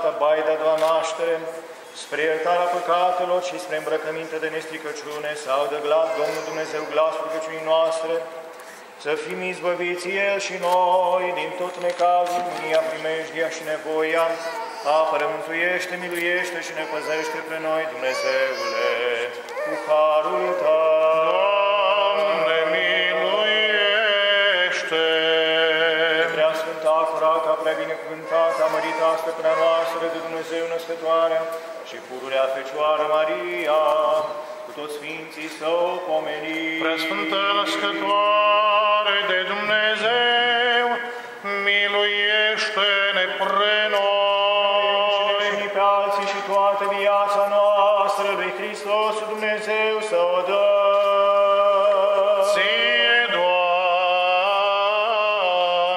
toată baida de la naștere, spre iertarea păcatelor și spre îmbrăcăminte de nestricăciune, să audă glas Domnul Dumnezeu glasul rugăciunii noastre, să fim izbăviți El și noi din tot necazul, mânia, primejdia și nevoia. Apără, mântuiește, miluiește și ne păzește pre noi, Dumnezeule, cu harul Tău. Doamne, miluiește! Prea sfânta, curată, prea binecuvântată, mărita, stăpâna noastră de Dumnezeu născătoare și pururea Fecioară Maria, cu toți sfinții să o pomenim. Prea sfântă născătoare de Dumnezeu, miluiește-ne pre noi! Și pe alții și toată viața noastră lui Hristos Dumnezeu să o dă. Ție, Doamne!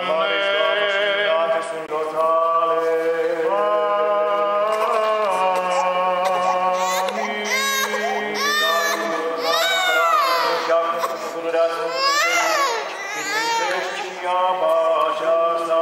Mare slavă și minunate sunt lor Tale. Amin. Și acum cu pururea Sfântului Dumnezeu, și sfințește și apa aceasta.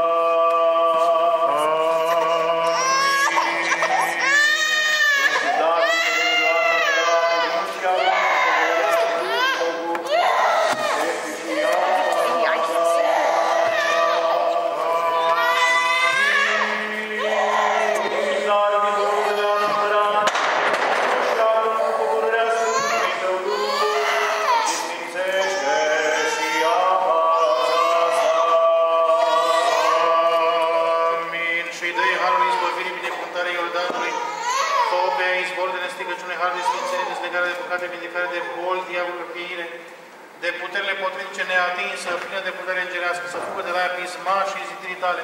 Vindecare de boli, diavolul, răpiire, de puterile potrivnice neatinsă, plină de putere îngerească, să fugă de la ea pisma și zitirii tale.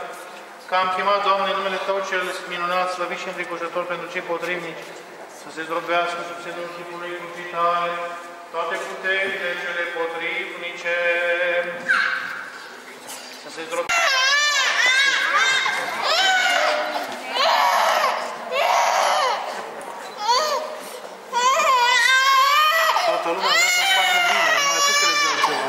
Că am chemat, Doamne, în numele Tău cel minunat, slăvit și înfricoșător pentru cei potrivnici, să se zdrobească sub semnul chipului crucii Tale, toate puterile cele potrivnice, să se zdrobească. Toată lumea vrea să-ți facă bine, numai tu crezi altceva.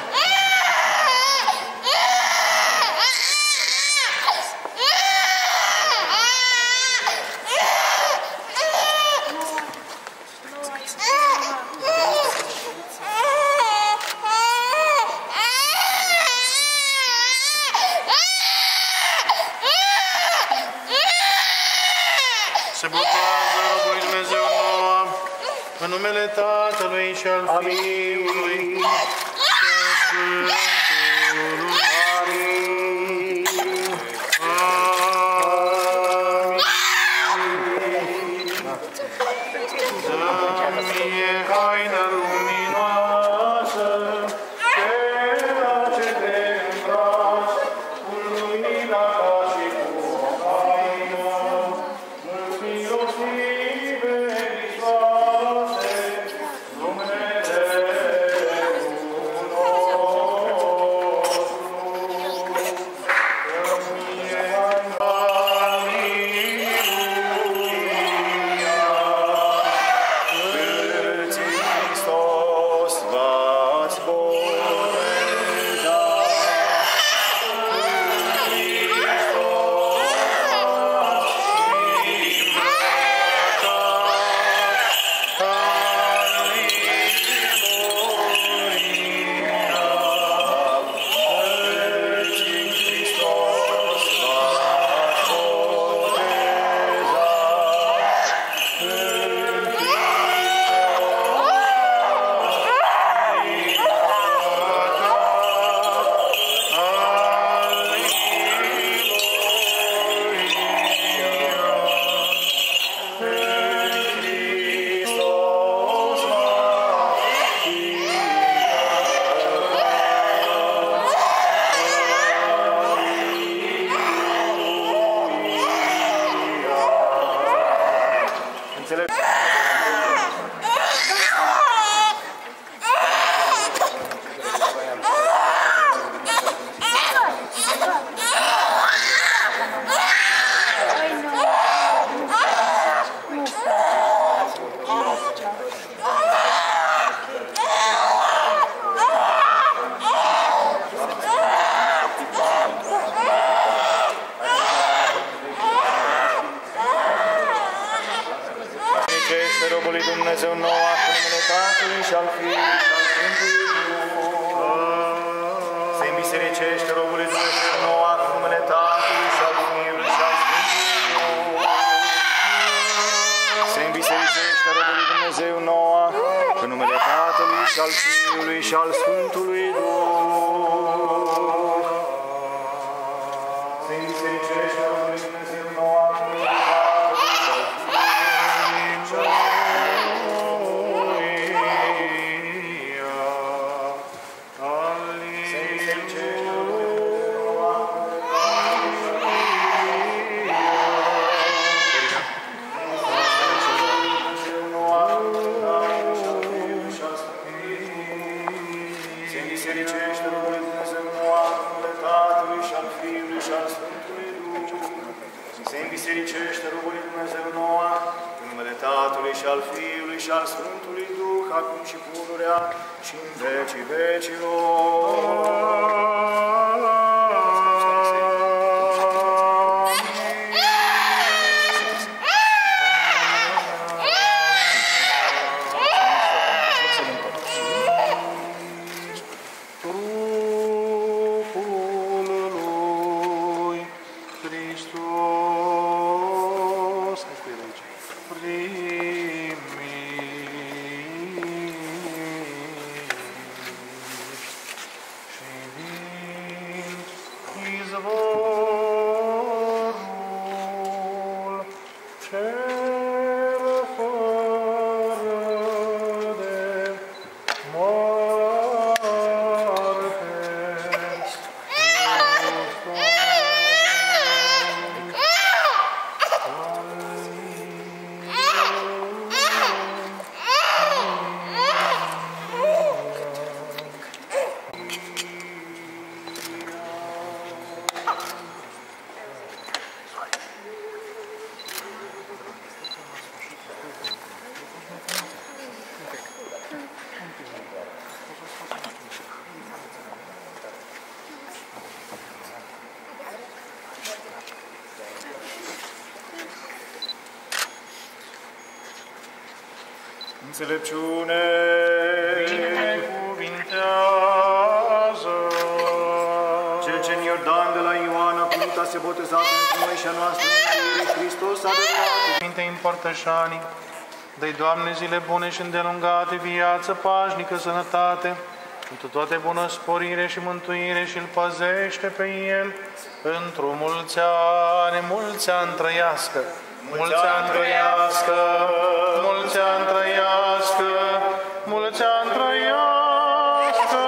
Se botează robul lui Dumnezeu nouă, în numele Tatălui și al Fiului și al Sfântului. Dă-mi haină luminoasă, ceva ce te îmbraci, cu lumina ta și cu o haină, mulți milostive Hristoase, Dumnezeu nostru, că-mi Aleluia, robul lui Dumnezeu Noach, în numele Tatălui și al Fiului și al Sfântului Duh. Se îmbisericește robul lui Dumnezeu Noach, în numele Tatălui și al Fiului și al Sfântului Duh. Se îmbisericește robul lui Dumnezeu Noach, în numele Tatălui și al Fiului și al Sfântului Duh. Se îmbisericește robul lui Dumnezeu Noach, în numele Tatălui și al Fiului și al bisericește robul lui Dumnezeu Noach, în numele Tatălui și al Fiului și al Sfântului Duh, acum și pururea și în vecii vecilor. Înțelepciune, binecuvintează. Cel ce în Iordan de la Ioan a primit a se boteza pentru noi și a noastră mântuire, Hristos adevărat. Cuvinte împărtășanii, dă-i, Doamne, zile bune și îndelungate, viață pașnică, sănătate, pentru toate bunăsporire și mântuire și îl păzește pe el într-o mulți ani trăiască. Mulți ani trăiască, mulți ani trăiască, mulți ani trăiască,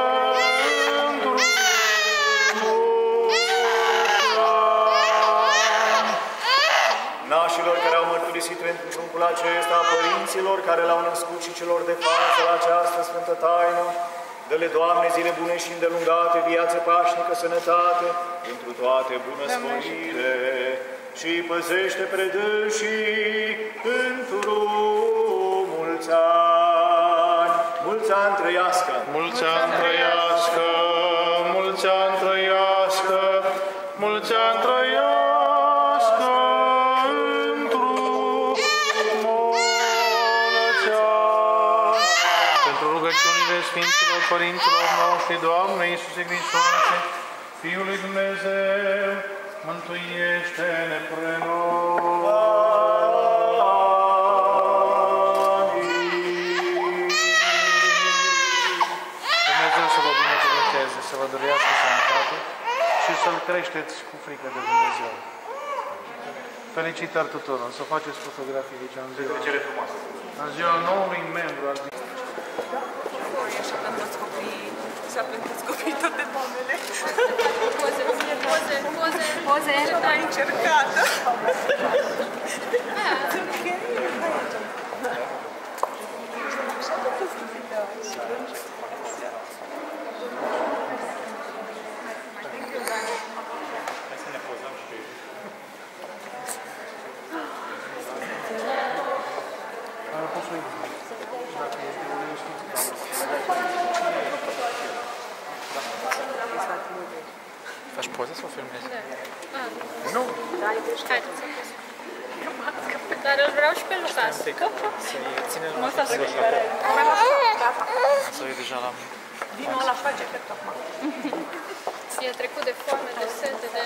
nașilor care au mărturisit pentru pruncul acesta, părinților care l-au născut și celor de față la această sfântă taină, dă-le, Doamne, zile bune și îndelungate, viață pașnică, sănătate, pentru toate bunăsporire. Și păzește predânsii pentru mulți ani trăiască. Mulți ani trăiască, mulți ani trăiască, mulți ani trăiască, într-o mulți ani. Pentru rugăciunile Sfinților Părinților noștri, Doamne Iisuse Hristoase, Fiul lui Dumnezeu, mântuiește-ne pre noi. Dumnezeu să vă binecuvânteze, să vă dăruiască sănătate și să-L creșteți cu frică de Dumnezeu. Felicitări tuturor, să faceți fotografii aici în ziua noului membru al și aprindeți copiii tot de mamele. Poze. N-ai încercat. Faci poze sau filmezi? Da. Nu. Haideți să Dar îl vreau și pe Lucas. Să-i ține la Să să-i deja la mine. vinul ăla face efect acum. E trecut de foame, de sete, de...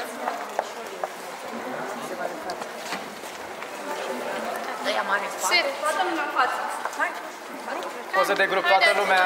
Dă-i mare. Sete. Toată lumea în față. Poze de grup, toată lumea.